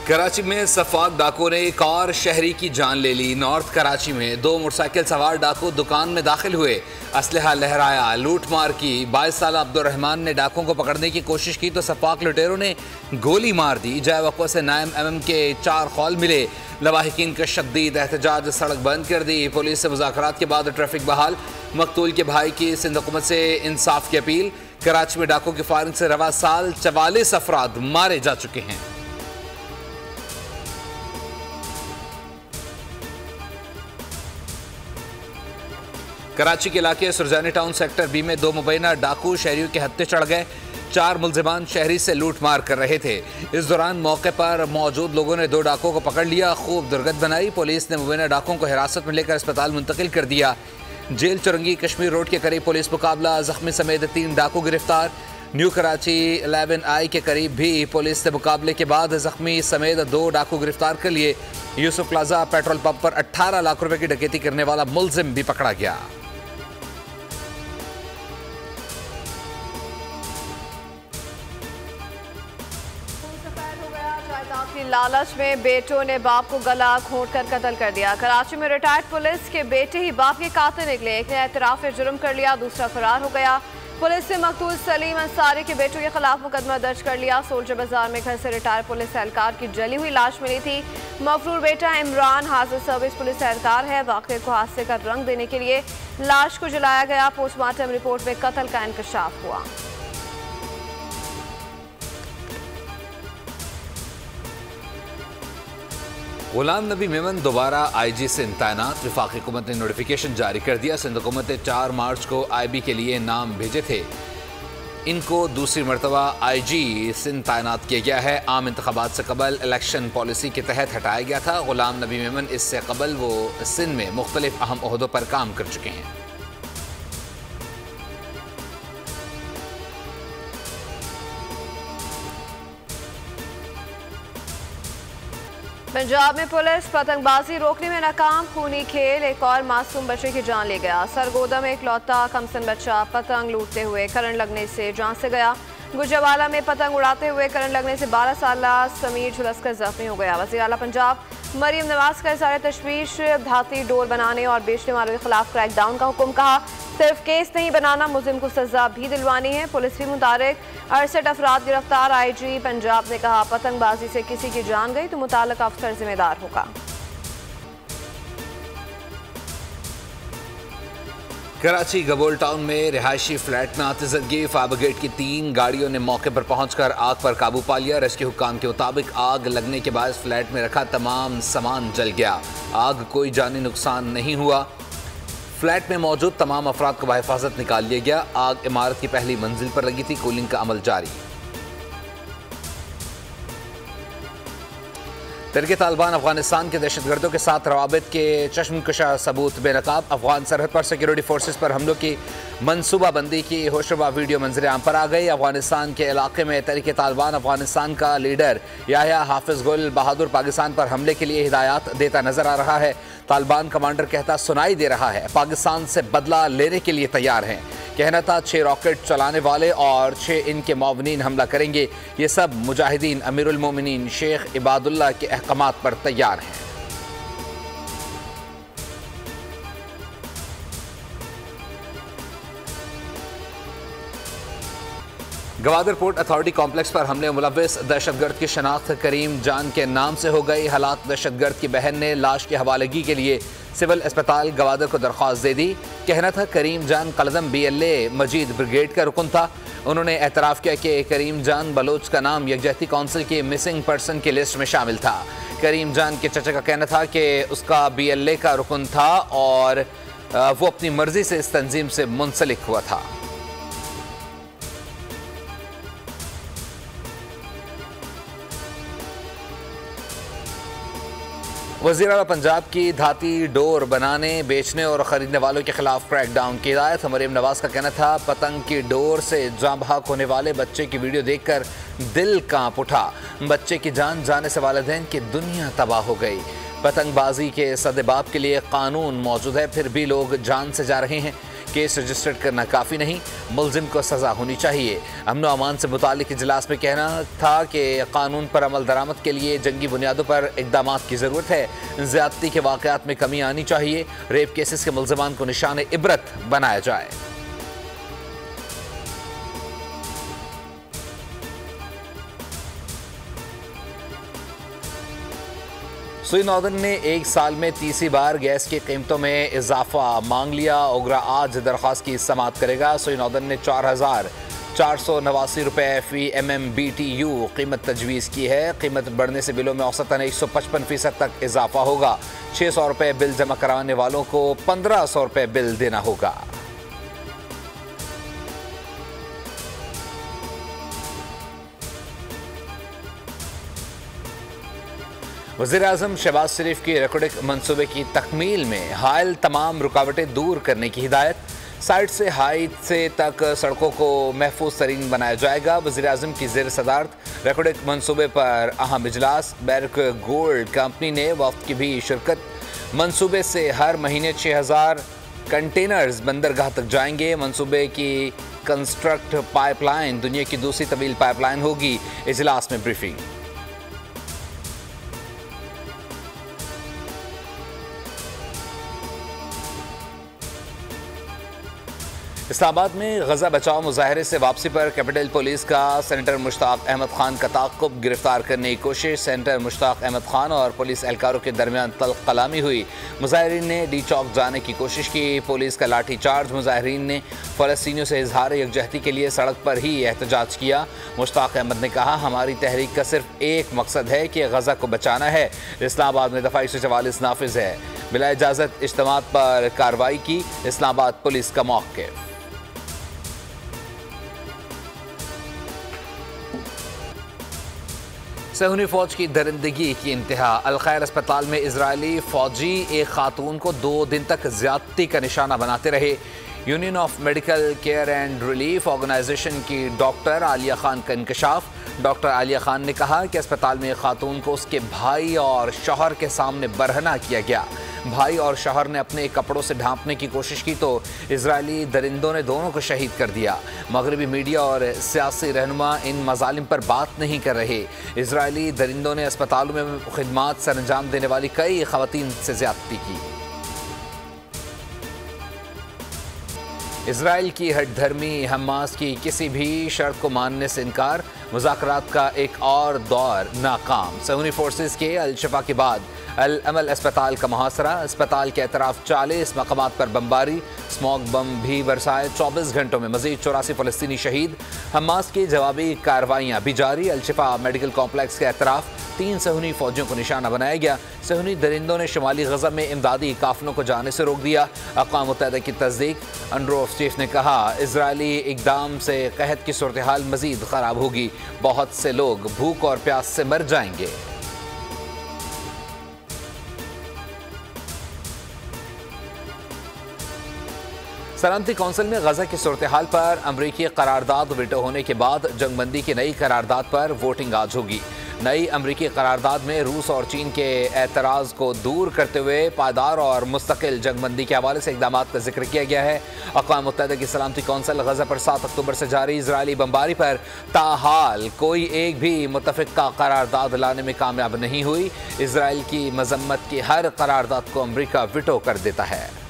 कराची में सफाक डाकुओं ने एक और शहरी की जान ले ली। नॉर्थ कराची में दो मोटरसाइकिल सवार डाकू दुकान में दाखिल हुए, असलहा लहराया, लूट मार की। 22 साल अब्दुर्रहमान ने डाकुओं को पकड़ने की कोशिश की तो सफाक लुटेरों ने गोली मार दी। जय वक़्फ़ से नायम एमएम के 4 खौल मिले। लवाहिकीन का शदीद एहतजाज, सड़क बंद कर दी। पुलिस से मुज़ाकरात के बाद ट्रैफिक बहाल। मकतूल के भाई की सिंध हुकूमत से इंसाफ की अपील। कराची में डाकुओं की फायरिंग से रवा साल 44 अफराद मारे जा चुके हैं। कराची के इलाके सुरजानी टाउन सेक्टर बी में 2 मुबैना डाकू शहरियों के हत्थे चढ़ गए। 4 मुलजिमान शहरी से लूट मार कर रहे थे। इस दौरान मौके पर मौजूद लोगों ने 2 डाकुओं को पकड़ लिया, खूब दुर्गत बनाई। पुलिस ने मुबैना डाकुओं को हिरासत में लेकर अस्पताल मुंतकिल कर दिया। जेल चुरंगी कश्मीर रोड के करीब पुलिस मुकाबला, जख्मी समेत 3 डाकू गिरफ्तार। न्यू कराची 11I के करीब भी पुलिस ने मुकाबले के बाद जख्मी समेत 2 डाकू गिरफ्तार कर लिए। यूसुफ प्लाजा पेट्रोल पंप पर 18 लाख रुपए की डकैती करने वाला मुलजिम भी पकड़ा गया। लालच में बेटों ने बाप को गला घोंटकर कत्ल कर दिया। कराची में रिटायर्ड पुलिस के बेटे ही बाप के कातिल निकले। एक ने एतराफ जुर्म कर लिया, दूसरा फरार हो गया। पुलिस ने मकतूल सलीम अंसारी के बेटों के खिलाफ मुकदमा दर्ज कर लिया। सोल्जर बाजार में घर से रिटायर्ड पुलिस एहलकार की जली हुई लाश मिली थी। मफरूर बेटा इमरान हाजिर सर्विस पुलिस एहलकार है। वाक़े को हादसे का रंग देने के लिए लाश को जलाया गया। पोस्टमार्टम रिपोर्ट में कत्ल का इंकशाफ हुआ। गुलाम नबी मेमन दोबारा IG सिंध तैनात। वफाकी हुकूमत ने नोटिफिकेशन जारी कर दिया। सिंध हुकूमत ने 4 मार्च को IB के लिए नाम भेजे थे। इनको दूसरी मरतबा IG सिंध तैनात किया गया है। आम इंतखाबात से कबल इलेक्शन पॉलिसी के तहत हटाया गया था। गुलाम नबी मेमन इससे कबल वो सिंध में मुख्तलिफ अहम ओहदों पर काम कर चुके हैं। पंजाब में पुलिस पतंगबाजी रोकने में नाकाम। खूनी खेल, एक और मासूम बच्चे की जान ले गया। सरगोदा में इकलौता कमसन बच्चा पतंग लूटते हुए करंट लगने से जान से गया। गुजरावाला में पतंग उड़ाते हुए करंट लगने से 12 साल समीर झुलसकर जख्मी हो गया। वज़ीर आला पंजाब मरियम नवाज का इज़हार तशवीश। धाती डोर बनाने और बेचने वालों के खिलाफ क्रैकडाउन का हुक्म। कहा सिर्फ केस नहीं बनाना, मुलजिम को सजा भी दिलवानी है। पुलिस भी मुतारिक, 68 अफराद गिरफ्तार। IG पंजाब ने कहा पतंगबाजी से किसी की जान गई तो मुताल्लिक़ अफसर जिम्मेदार होगा। कराची गबोल टाउन में रिहायशी फ्लैट में आतिशगी। फायर ब्रिगेड की 3 गाड़ियों ने मौके पर पहुंचकर आग पर काबू पा लिया। रेस्क्यू हुक्काम के मुताबिक आग लगने के बाद फ्लैट में रखा तमाम सामान जल गया। आग कोई जानी नुकसान नहीं हुआ। फ्लैट में मौजूद तमाम अफराद को बहिफाजत निकाल लिया गया। आग इमारत की पहली मंजिल पर लगी थी। कूलिंग का अमल जारी। तहरीक तालिबान अफगानिस्तान के दहशतगर्दों के साथ रवाबित के चश्मकशा सबूत बेनकाब। अफगान सरहद पर सिक्योरिटी फोर्सेस पर हमलों की मनसूबाबंदी की होशरुबा वीडियो मंजर आम पर आ गई। अफगानिस्तान के इलाके में तहरीक तालिबान अफगानिस्तान का लीडर याह्या हाफिज गुल बहादुर पाकिस्तान पर हमले के लिए हिदायत देता नजर आ रहा है। तालिबान कमांडर कहता सुनाई दे रहा है पाकिस्तान से बदला लेने के लिए तैयार हैं। कहना था 6 रॉकेट चलाने वाले और 6 इनके मुआवनीन हमला करेंगे। ये सब मुजाहिदीन अमीरुल मोमिनीन शेख इबादुल्लाह के अहकामात पर तैयार हैं। गवादर पोर्ट अथॉरिटी कॉम्प्लेक्स पर हमले में मुलव्विस दहशतगर्द की शनाख्त करीम जान के नाम से हो गई। हालात दहशतगर्द की बहन ने लाश की हवालगी के लिए सिविल अस्पताल गवादर को दरख्वास्त दे दी। कहना था करीम जान कलदम BLA मजीद ब्रिगेड का रुकन था। उन्होंने एतराफ़ किया कि करीम जान बलोच का नाम यकजहती काउंसिल की मिसिंग पर्सन की लिस्ट में शामिल था। करीम जान के चचा का कहना था कि उसका BLA का रुकन था और वो अपनी मर्जी से इस तंजीम से मुंसलिक हुआ था। वज़ीर आला पंजाब की धाती डोर बनाने, बेचने और ख़रीदने वालों के खिलाफ क्रैकडाउन की हिदायत। मरियम नवाज का कहना था पतंग की डोर से जाँ बहक होने वाले बच्चे की वीडियो देखकर दिल कांप उठा। बच्चे की जान जाने से वालिदैन की दुनिया तबाह हो गई। पतंगबाजी के सदेबाब के लिए कानून मौजूद है, फिर भी लोग जान से जा रहे हैं। केस रजिस्टर्ड करना काफ़ी नहीं, मुलजिम को सज़ा होनी चाहिए। अमन व अमान से मुतालिक इजलास में कहना था कि कानून पर अमल दरामद के लिए जंगी बुनियादों पर इक़दाम की ज़रूरत है। ज़्यादती के वाक़यात में कमी आनी चाहिए। रेप केसेस के मुलज़मान को निशान इबरत बनाया जाए। सुई नॉर्दर्न ने एक साल में तीसरी बार गैस की कीमतों में इजाफा मांग लिया। ओगरा आज दरख्वास्त की समाअत करेगा। सुई नॉर्दर्न ने 4,489 रुपये फ़ी MMBTU कीमत तजवीज़ की है। कीमत बढ़ने से बिलों में औसतन 155% तक इजाफा होगा। 600 रुपये बिल जमा कराने वालों को 1,500 रुपये बिल देना होगा। वज़ीर-ए-आज़म शहबाज शरीफ की रेकॉर्डिक मनसूबे की तकमील में हायल तमाम रुकावटें दूर करने की हिदायत। साइट से हाइट से तक सड़कों को महफूज तरीन बनाया जाएगा। वज़ीर-ए-आज़म की ज़ेर सदारत रेकॉर्डिक मनसूबे पर अहम इजलास। बैरक गोल्ड कंपनी ने वफ्द की भी शिरकत। मनसूबे से हर महीने 6,000 कंटेनर्स बंदरगाह तक जाएंगे। मनसूबे की कंस्ट्रक्ट पाइपलाइन दुनिया की दूसरी तवील पाइपलाइन होगी। इजलास में ब्रीफिंग। इस्लामाबाद में गजा बचाओ मुजाहरे से वापसी पर कैपिटल पुलिस का सेनेटर मुश्ताक अहमद खान का ताक़ुब। गिरफ्तार करने की कोशिश। सेनेटर मुश्ताक अहमद खान और पुलिस एहलकारों के दरमियान तल्ख कलामी हुई। मुजाहरीन ने डी चौक जाने की कोशिश की। पुलिस का लाठी चार्ज। मुजाहरीन ने फ़लस्तीनियों से इजहार यकजहती के लिए सड़क पर ही एहतजाज किया। मुश्ताक अहमद ने कहा, हमारी तहरीक का सिर्फ एक मकसद है कि गजा को बचाना है। इस्लामाबाद में दफ़ा 144 नाफिज है। बिला इजाज़त इज्तिमात पर कार्रवाई की। इस्लामाबाद पुलिस का मौक़िफ़। सहूनी फ़ौज की दरिंदगी की इंतहा। अल-खैर अस्पताल में इजरायली फ़ौजी एक खातून को 2 दिन तक ज़्यादती का निशाना बनाते रहे। Union of medical care and relief organization की डॉक्टर आलिया खान का इंकशाफ। डॉक्टर आलिया खान ने कहा कि अस्पताल में एक खातून को उसके भाई और शौहर के सामने बरहना किया गया। भाई और शौहर ने अपने कपड़ों से ढांपने की कोशिश की तो इजरायली दरिंदों ने दोनों को शहीद कर दिया। मगरबी मीडिया और सियासी रहनुमा इन मजालिम पर बात नहीं कर रहे। इजरायली दरिंदों ने अस्पतालों में खिदमात सर अंजाम देने वाली कई खवातीन से ज्यादती की। इजराइल की हठधर्मी हमास की किसी भी शर्त को मानने से इनकार। मुज़ाकरात का एक और दौर नाकाम। सहूनी फोर्सेस के अल-शिफा के बाद अल-अमल अस्पताल का मुहासरा। अस्पताल के अतराफ 40 मकामात पर बमबारी। स्मोक बम भी बरसाए। 24 घंटों में मजीद 84 फ़लस्तीनी शहीद। हमास की जवाबी कार्रवाइयाँ भी जारी। अल-शिफा मेडिकल कॉम्प्लेक्स के अतराफ 3 सहूनी फौजियों को निशाना बनाया गया। सहूनी दरिंदों ने शुमाली गजा में इमदादी काफिलों को जाने से रोक दिया। अक़वाम मुत्तहिदा की तस्दीक। अंडर ऑफ चीफ ने कहा, इजरायली इक़दाम से कहत की सूरत हाल मजीद ख़राब होगी। बहुत से लोग भूख और प्यास से मर जाएंगे। सलामती कौंसिल में गजा की सूरत हाल पर अमरीकी करारदाद वीटो होने के बाद जंगबंदी की नई करारदाद पर वोटिंग आज होगी। नई अमरीकी करारदाद में रूस और चीन के एतराज़ को दूर करते हुए पायदार और मुस्तकिल जंगबंदी के हवाले से इक़दाम का जिक्र किया गया है। अक़वाम मुत्तहिदा की सलामती कौंसिल गजा पर 7 अक्टूबर से जारी इजरायली बमबारी पर ताहाल कोई एक भी मुत्तफ़िक़ा करारदाद लाने में कामयाब नहीं हुई। इजराइल की मजम्मत की हर करारदाद को अमरीका वीटो कर देता है।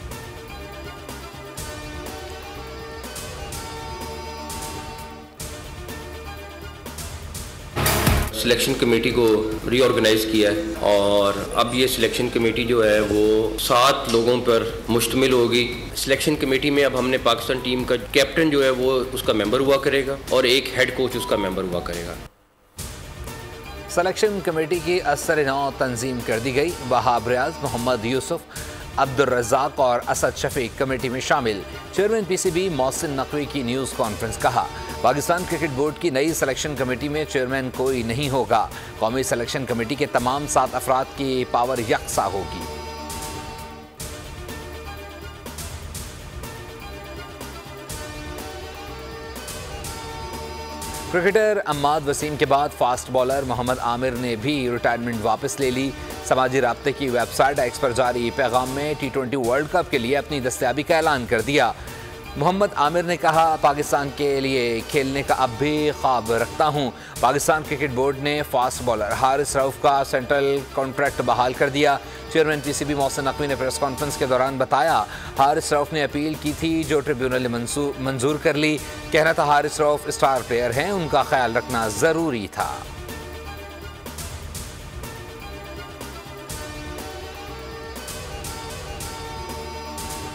सिलेक्शन कमेटी को रीऑर्गेनाइज़ किया है और अब ये सिलेक्शन कमेटी जो है वो 7 लोगों पर मुश्तमिल होगी। सिलेक्शन कमेटी में अब हमने पाकिस्तान टीम का कैप्टन जो है वो उसका मेंबर हुआ करेगा और एक हेड कोच उसका मेंबर हुआ करेगा। सिलेक्शन कमेटी की असर नौ तंजीम कर दी गई। वहाब रियाज, मोहम्मद यूसुफ, अब्दुल रज़ाक और असद शफीक कमेटी में शामिल। चेयरमैन पीसीबी मोहसिन नकवी की न्यूज़ कॉन्फ्रेंस। कहा, पाकिस्तान क्रिकेट बोर्ड की नई सिलेक्शन कमेटी में चेयरमैन कोई नहीं होगा। कौमी सिलेक्शन कमेटी के तमाम 7 अफराद की पावर यकसा होगी। क्रिकेटर अम्माद वसीम के बाद फास्ट बॉलर मोहम्मद आमिर ने भी रिटायरमेंट वापस ले ली। समाजी राब्ते की वेबसाइट एक्स पर जारी पैगाम में T20 वर्ल्ड कप के लिए अपनी दस्तयाबी का ऐलान कर दिया। मोहम्मद आमिर ने कहा, पाकिस्तान के लिए खेलने का अब भी ख्वाब रखता हूं। पाकिस्तान क्रिकेट बोर्ड ने फास्ट बॉलर हारिस रऊफ का सेंट्रल कॉन्ट्रैक्ट बहाल कर दिया। चेयरमैन पीसीबी मोहसिन नकवी ने प्रेस कॉन्फ्रेंस के दौरान बताया, हारिस रऊफ ने अपील की थी जो ट्रिब्यूनल ने मंजूर कर ली। कहना था हारिस रऊफ स्टार प्लेयर हैं, उनका ख्याल रखना जरूरी था।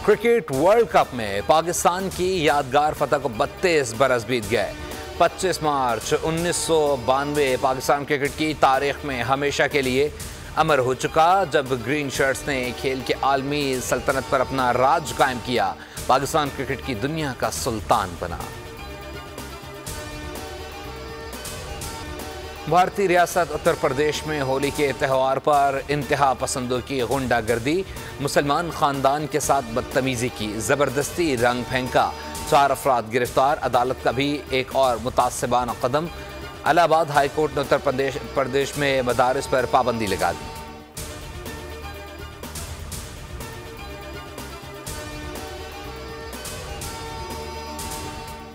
क्रिकेट वर्ल्ड कप में पाकिस्तान की यादगार फतह को 32 बरस बीत गए। 25 मार्च 1992 पाकिस्तान क्रिकेट की तारीख में हमेशा के लिए अमर हो चुका, जब ग्रीन शर्ट्स ने खेल के आलमी सल्तनत पर अपना राज कायम किया, पाकिस्तान क्रिकेट की दुनिया का सुल्तान बना। भारतीय रियासत उत्तर प्रदेश में होली के त्यौहार पर इंतहा पसंदों की गुंडागर्दी, मुसलमान खानदान के साथ बदतमीजी की, जबरदस्ती रंग फेंका, 4 अफराद गिरफ्तार। अदालत का भी एक और मुतासिबाना कदम, इलाहाबाद हाई कोर्ट ने उत्तर प्रदेश में मदारिस पर पाबंदी लगा दी।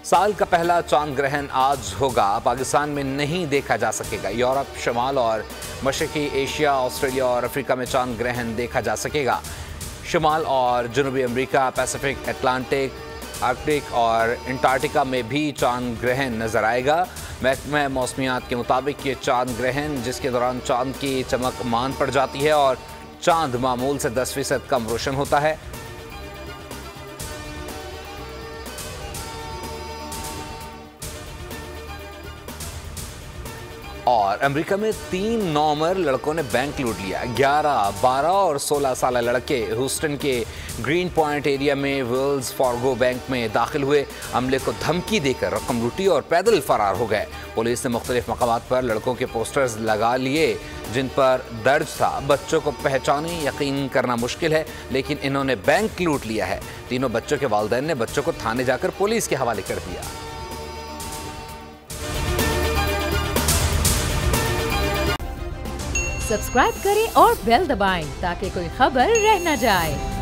साल का पहला चांद ग्रहण आज होगा, पाकिस्तान में नहीं देखा जा सकेगा। यूरोप, शमाल और मशरकी एशिया, ऑस्ट्रेलिया और अफ्रीका में चांद ग्रहण देखा जा सकेगा। शमाल और जनूबी अमेरिका, पैसिफिक, अटलांटिक, आर्कटिक और अंटार्कटिका में भी चांद ग्रहण नजर आएगा। महकमा मौसमियात के मुताबिक ये चांद ग्रहण, जिसके दौरान चांद की चमक मान पड़ जाती है और चांद मामूल से 10% कम रोशन होता है। और अमेरिका में 3 नौमर लड़कों ने बैंक लूट लिया। 11, 12 और 16 साल लड़के ह्यूस्टन के ग्रीन पॉइंट एरिया में वेल्स फार्गो बैंक में दाखिल हुए, अमले को धमकी देकर रकम लूटी और पैदल फरार हो गए। पुलिस ने मुख्तलिफ मकामात पर लड़कों के पोस्टर्स लगा लिए जिन पर दर्ज था, बच्चों को पहचाने यकीन करना मुश्किल है, लेकिन इन्होंने बैंक लूट लिया है। तीनों बच्चों के वालिदैन ने बच्चों को थाने जाकर पुलिस के हवाले कर दिया। सब्सक्राइब करें और बेल दबाएं ताकि कोई खबर रह न जाए।